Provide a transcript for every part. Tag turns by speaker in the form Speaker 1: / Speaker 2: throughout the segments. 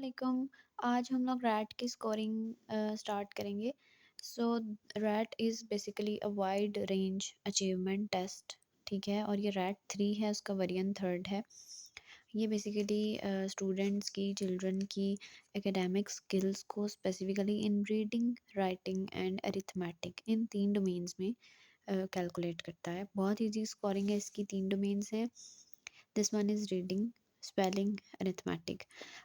Speaker 1: वालेकुम। आज हम लोग रैट की स्कोरिंग स्टार्ट करेंगे। So WRAT is basically a wide range achievement test, ठीक है। और ये रैट 3 है, उसका वेरिएंट 3 है। ये बेसिकली स्टूडेंट्स की, चिल्ड्रन की एकेडमिक स्किल्स को specifically in reading, writing and arithmetic, in 3 domains में कैलकुलेट करता है। बहुत ईजी स्कोरिंग है इसकी। 3 डोमेन्स हैं। This one is reading, spelling, arithmetic.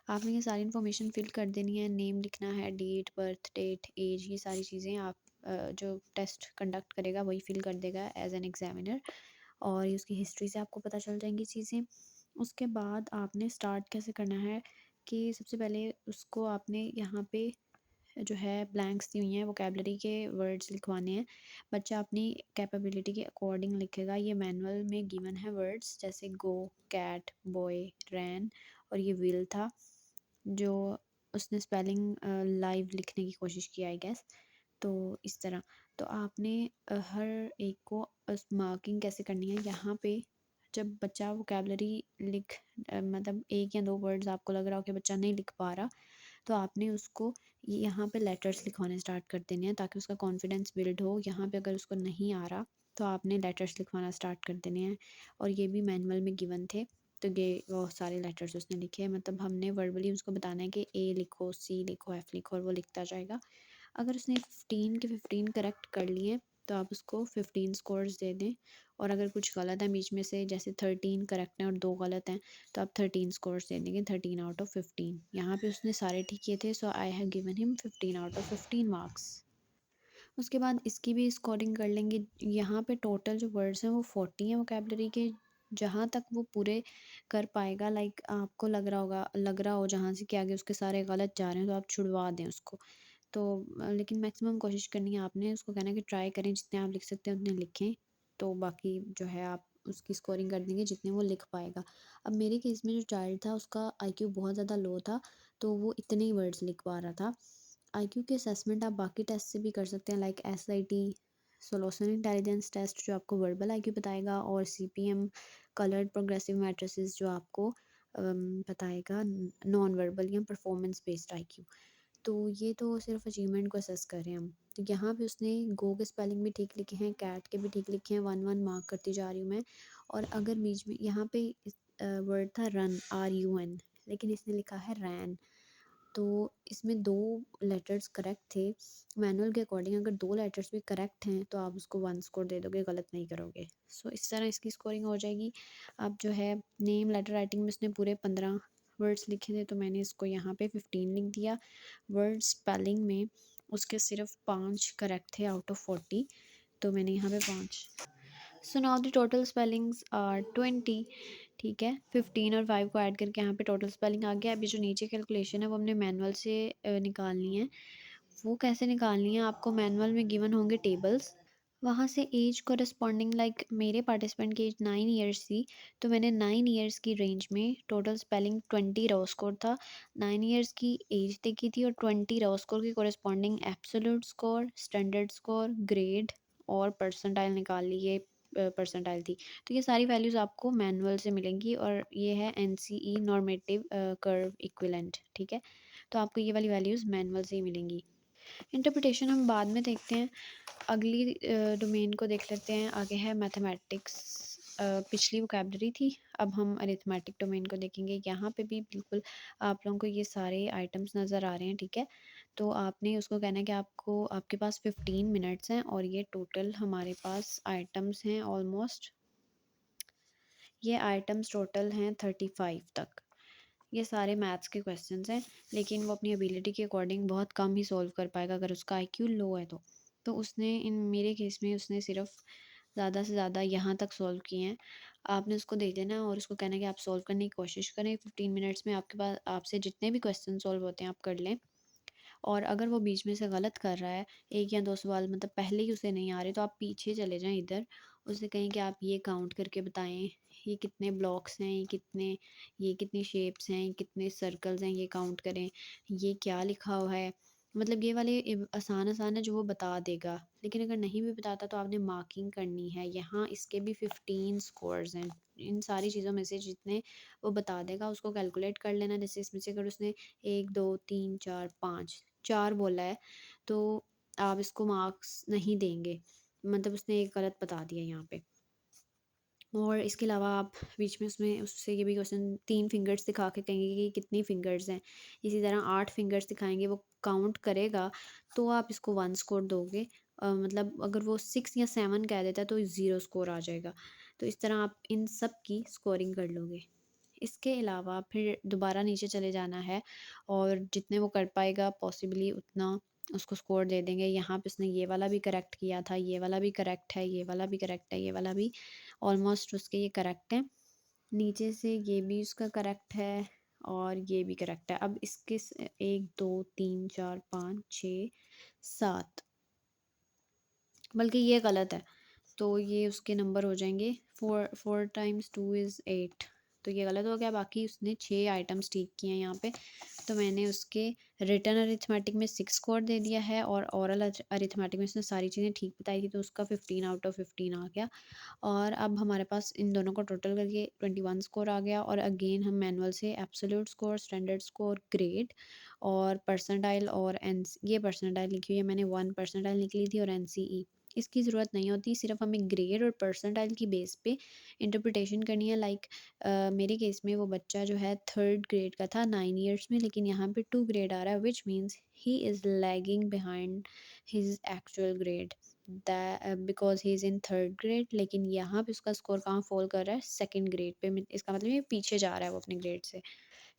Speaker 1: आपने ये सारी इन्फॉर्मेशन फिल कर देनी है। नेम लिखना है, डेट, बर्थ डेट, एज, ये सारी चीज़ें आप जो टेस्ट कंडक्ट करेगा वही फिल कर देगा एज एन एग्जामिनर। और ये उसकी हिस्ट्री से आपको पता चल जाएंगी चीज़ें। उसके बाद आपने स्टार्ट कैसे करना है कि सबसे पहले उसको आपने यहाँ पे जो है ब्लैंक्स दी हुई हैं, वोकेबलरी के वर्ड्स लिखवाने हैं। बच्चा अपनी कैपेबिलिटी के अकॉर्डिंग लिखेगा। ये मैनुअल में गिवन है वर्ड्स, जैसे गो, कैट, बॉय, रैन, और ये विल था जो उसने स्पेलिंग लाइव लिखने की कोशिश की, आई गेस। तो इस तरह तो आपने हर एक को मार्किंग कैसे करनी है यहाँ पे। जब बच्चा वोकेबलरी लिख मतलब एक या दो वर्ड्स आपको लग रहा हो कि बच्चा नहीं लिख पा रहा, तो आपने उसको यहाँ पे लेटर्स लिखवाने स्टार्ट कर देने हैं ताकि उसका कॉन्फिडेंस बिल्ड हो। यहाँ पे अगर उसको नहीं आ रहा तो आपने लेटर्स लिखवाना स्टार्ट कर देने हैं। और ये भी मैनुअल में गिवन थे, तो ये वो सारे लेटर्स उसने लिखे हैं। मतलब हमने वर्बली उसको बताना है कि ए लिखो, सी लिखो, एफ लिखो, और वो लिखता जाएगा। अगर उसने 15 के 15 करेक्ट कर लिए तो आप उसको 15 स्कोर्स दे दें। और अगर कुछ गलत है बीच में से, जैसे 13 करेक्ट हैं और 2 गलत हैं, तो आप 13 स्कोर्स दे देंगे, 13 आउट ऑफ 15। यहाँ पे उसने सारे ठीक किए थे, so I have given him 15 out of 15 marks. उसके बाद इसकी भी स्कोरिंग कर लेंगे। यहाँ पे टोटल जो वर्ड्स हैं वो 40 हैं वोकेबलरी के। जहाँ तक वो पूरे कर पाएगा, लाइक आपको लग रहा हो जहाँ से कि आगे उसके सारे गलत जा रहे हैं, तो आप छुड़वा दें उसको। तो लेकिन मैक्सिमम कोशिश करनी है आपने। उसको कहना है कि ट्राई करें, जितने आप लिख सकते हैं उतने लिखें। तो बाकी जो है आप उसकी स्कोरिंग कर देंगे जितने वो लिख पाएगा। अब मेरे केस में जो चाइल्ड था उसका आईक्यू बहुत ज़्यादा लो था, तो वो इतने ही वर्ड्स लिख पा रहा था। आईक्यू के असेसमेंट आप बाकी टेस्ट से भी कर सकते हैं, लाइक एसआईटी, सोलोसन इंटेलिजेंस टेस्ट, जो आपको वर्बल आईक्यू बताएगा, और सीपीएम, कलर्ड प्रोग्रेसिव मैट्रिसेस, जो आपको बताएगा नॉन वर्बल या परफॉर्मेंस बेस्ड आईक्यू। तो ये तो सिर्फ अचीवमेंट को असेस कर रहे हैं हम। तो यहाँ पे उसने गो के स्पेलिंग भी ठीक लिखे हैं, कैट के भी ठीक लिखे हैं। 1-1 मार्क करती जा रही हूँ मैं। और अगर बीच में यहाँ पे वर्ड था रन, RUN, लेकिन इसने लिखा है रैन। तो इसमें 2 लेटर्स करेक्ट थे। मैनुअल के अकॉर्डिंग अगर 2 लेटर्स भी करेक्ट हैं तो आप उसको 1 स्कोर दे दोगे, गलत नहीं करोगे। सो इस तरह इसकी स्कोरिंग हो जाएगी। अब जो है नेम, लेटर राइटिंग में उसने पूरे 15 वर्ड्स लिखे थे, तो मैंने इसको यहाँ पे 15 लिख दिया। वर्ड स्पेलिंग में उसके सिर्फ 5 करेक्ट थे आउट ऑफ 40, तो मैंने यहाँ पे 5। So now the total spellings are 20, ठीक है। 15 और 5 को ऐड करके यहाँ पे टोटल स्पेलिंग आ गया। अभी जो नीचे कैलकुलेशन है वो हमने मैनुअल से निकालनी है। वो कैसे निकालनी है, आपको मैनुअल में गिवन होंगे टेबल्स, वहाँ से एज कोरस्पॉन्डिंग, लाइक मेरे पार्टिसिपेंट की एज 9 ईयर्स थी, तो मैंने 9 ईयर्स की रेंज में टोटल स्पेलिंग 20 रॉ स्कोर था। 9 ईयर्स की एज देखी थी और 20 रॉ स्कोर की corresponding absolute score, standard score, grade और परसेंटाइल निकाल ली। ये परसेंटाइल थी। तो ये सारी वैल्यूज़ आपको मैनुअल से मिलेंगी, और ये है NCE नॉर्मेटिव कर्व इक्विवेलेंट, ठीक है। तो आपको ये वाली वैल्यूज़ मैनुअल से ही मिलेंगी। इंटरप्रिटेशन हम बाद में देखते हैं। अगली डोमेन को देख लेते हैं। आगे है मैथमेटिक्स। पिछली वोकेबलरी थी, अब हम अरिथमेटिक डोमेन को देखेंगे। यहाँ पे भी बिल्कुल आप लोगों को ये सारे आइटम्स नज़र आ रहे हैं, ठीक है। तो आपने उसको कहना है कि आपको, आपके पास 15 मिनट्स हैं, और ये टोटल हमारे पास आइटम्स हैं ऑलमोस्ट, ये आइटम्स टोटल हैं 35 तक। ये सारे मैथ्स के क्वेश्चंस हैं, लेकिन वो अपनी एबिलिटी के अकॉर्डिंग बहुत कम ही सॉल्व कर पाएगा अगर उसका आईक्यू लो है तो। तो उसने, इन मेरे केस में उसने सिर्फ ज़्यादा से ज़्यादा यहाँ तक सॉल्व किए हैं। आपने उसको दे देना है और उसको कहना है कि आप सॉल्व करने की कोशिश करें। 15 मिनट्स में आपके पास, आपसे जितने भी क्वेश्चन सॉल्व होते हैं आप कर लें। और अगर वो बीच में से गलत कर रहा है, 1 या 2 सवाल मतलब पहले ही उसे नहीं आ रहे, तो आप पीछे चले जाएँ इधर, उससे कहें कि आप ये काउंट करके बताएँ, ये कितने ब्लॉक्स हैं, ये कितनी शेप्स हैं, ये कितने सर्कल्स हैं, ये काउंट करें, ये क्या लिखा हुआ है। मतलब ये वाले आसान-आसान है जो वो बता देगा। लेकिन अगर नहीं भी बताता तो आपने मार्किंग करनी है। यहाँ इसके भी 15 स्कोर्स हैं, इन सारी चीज़ों में से जितने वो बता देगा उसको कैलकुलेट कर लेना। जैसे इसमें से अगर उसने 1, 2, 3, 4, 5 4 बोला है, तो आप इसको मार्क्स नहीं देंगे। मतलब उसने एक गलत बता दिया यहाँ पे। और इसके अलावा आप बीच में उसमें उससे ये भी क्वेश्चन 3 फिंगर्स दिखा के कहेंगे कि कितनी फिंगर्स हैं। इसी तरह 8 फिंगर्स दिखाएँगे, वो काउंट करेगा तो आप इसको 1 स्कोर दोगे। मतलब अगर वो 6 या 7 कह देता है तो 0 स्कोर आ जाएगा। तो इस तरह आप इन सब की स्कोरिंग कर लोगे। इसके अलावा फिर दोबारा नीचे चले जाना है और जितने वो कर पाएगा पॉसिबली उतना उसको स्कोर दे देंगे। यहाँ पे उसने ये वाला भी करेक्ट किया था, ये वाला भी करेक्ट है, ये वाला भी करेक्ट है, ये वाला भी ऑलमोस्ट उसके ये करेक्ट है। नीचे से ये भी उसका करेक्ट है और ये भी करेक्ट है। अब इसके 1, 2, 3, 4, 5, 6, 7, बल्कि ये गलत है। तो ये उसके नंबर हो जाएंगे। 4 टाइम्स 2 इज़ 8, तो ये गलत हो गया। बाकी उसने 6 आइटम्स ठीक किए हैं यहाँ पे। तो मैंने उसके रिटन अरिथमेटिक में 6 स्कोर दे दिया है और ओरल अरिथमेटिक में उसने सारी चीज़ें ठीक बताई थी, तो उसका 15 आउट ऑफ 15 आ गया। और अब हमारे पास इन दोनों को टोटल करके 21 स्कोर आ गया। और अगेन हम मैनुअल से absolute score, standard score, grade और परसेंटाइल और एन, ये परसेंटाइल लिखी हुई है मैंने, 1 परसेंटाइल निकली थी और एनसीई इसकी ज़रूरत नहीं होती। सिर्फ हमें ग्रेड और परसेंटाइल की बेस पे इंटरप्रिटेशन करनी है। लाइक मेरे केस में वो बच्चा जो है 3rd ग्रेड का था 9 ईयर्स में, लेकिन यहाँ पे 2 ग्रेड आ रहा है, which means he is lagging behind his actual grade, because he is in 3rd grade. लेकिन यहाँ पे उसका स्कोर कहाँ फॉल कर रहा है, 2nd ग्रेड पे। इसका मतलब ये पीछे जा रहा है वो अपने ग्रेड से।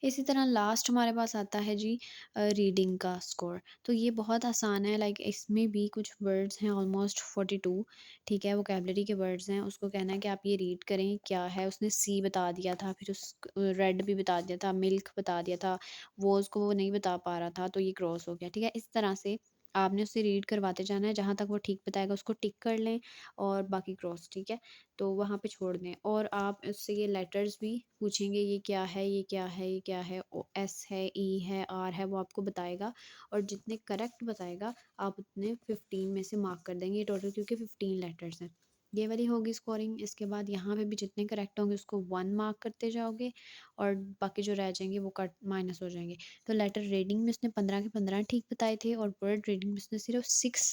Speaker 1: इसी तरह लास्ट हमारे पास आता है जी रीडिंग का स्कोर। तो ये बहुत आसान है। लाइक इसमें भी कुछ वर्ड्स हैं ऑलमोस्ट 42, ठीक है, वोकेबलरी के वर्ड्स हैं। उसको कहना है कि आप ये रीड करें क्या है। उसने सी बता दिया था, फिर उस रेड भी बता दिया था, मिल्क बता दिया था, वो उसको वो नहीं बता पा रहा था, तो ये क्रॉस हो गया। ठीक है, इस तरह से आपने उससे रीड करवाते जाना है। जहाँ तक वो ठीक बताएगा उसको टिक कर लें और बाकी क्रॉस। ठीक है, तो वहाँ पे छोड़ दें। और आप उससे ये लेटर्स भी पूछेंगे, ये क्या है, ये क्या है, ये क्या है, ओ एस है, ई है, आर है, वो आपको बताएगा। और जितने करेक्ट बताएगा आप उतने 15 में से मार्क कर देंगे टोटल, क्योंकि 15 लेटर्स हैं। ये वाली होगी स्कोरिंग। इसके बाद यहाँ पे भी जितने करेक्ट होंगे उसको 1 मार्क करते जाओगे और बाकी जो रह जाएंगे वो कट माइनस हो जाएंगे। तो लेटर रीडिंग में उसने 15 के 15 ठीक बताए थे और वर्ड रीडिंग में उसने सिर्फ 6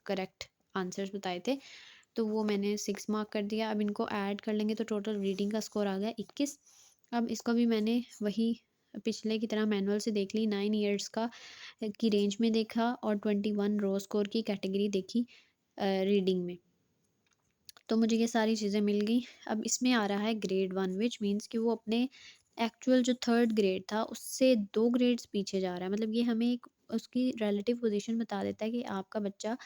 Speaker 1: करेक्ट आंसर्स बताए थे, तो वो मैंने 6 मार्क कर दिया। अब इनको ऐड कर लेंगे तो टोटल रीडिंग का स्कोर आ गया 21। अब इसको भी मैंने वही पिछले की तरह मैनुअल से देख ली, 9 ईयर्स का की रेंज में देखा और 21 रो स्कोर की कैटेगरी देखी रीडिंग में। तो मुझे ये सारी चीज़ें मिल गई। अब इसमें आ रहा है ग्रेड 1, विच मीन्स कि वो अपने एक्चुअल जो 3rd ग्रेड था उससे 2 ग्रेड्स पीछे जा रहा है। मतलब ये हमें एक उसकी रिलेटिव पोजीशन बता देता है कि आपका बच्चा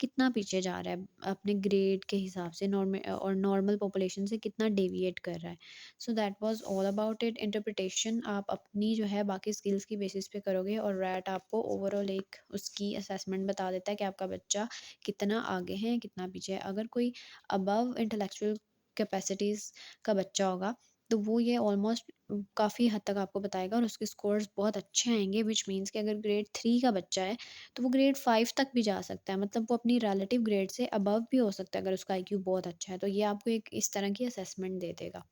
Speaker 1: कितना पीछे जा रहा है अपने ग्रेड के हिसाब से, नॉर्मल पॉपुलेशन से कितना डेविएट कर रहा है। So that was all about it. Interpretation आप अपनी जो है बाकी स्किल्स की बेसिस पे करोगे और रैट आपको ओवरऑल एक उसकी असेसमेंट बता देता है कि आपका बच्चा कितना आगे है, कितना पीछे है। अगर कोई अबव इंटेलेक्चुअल कैपेसिटीज़ का बच्चा होगा तो वो ये ऑलमोस्ट काफ़ी हद तक आपको बताएगा और उसके स्कोर्स बहुत अच्छे आएंगे, विच मीन्स कि अगर ग्रेड 3 का बच्चा है तो वो ग्रेड 5 तक भी जा सकता है। मतलब वो अपनी रिलेटिव ग्रेड से अबव भी हो सकता है अगर उसका आईक्यू बहुत अच्छा है। तो ये आपको एक इस तरह की असेसमेंट दे देगा।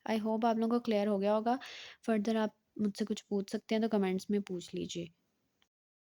Speaker 1: आई होप आप लोगों को क्लियर हो गया होगा। फर्दर आप मुझसे कुछ पूछ सकते हैं तो कमेंट्स में पूछ लीजिए।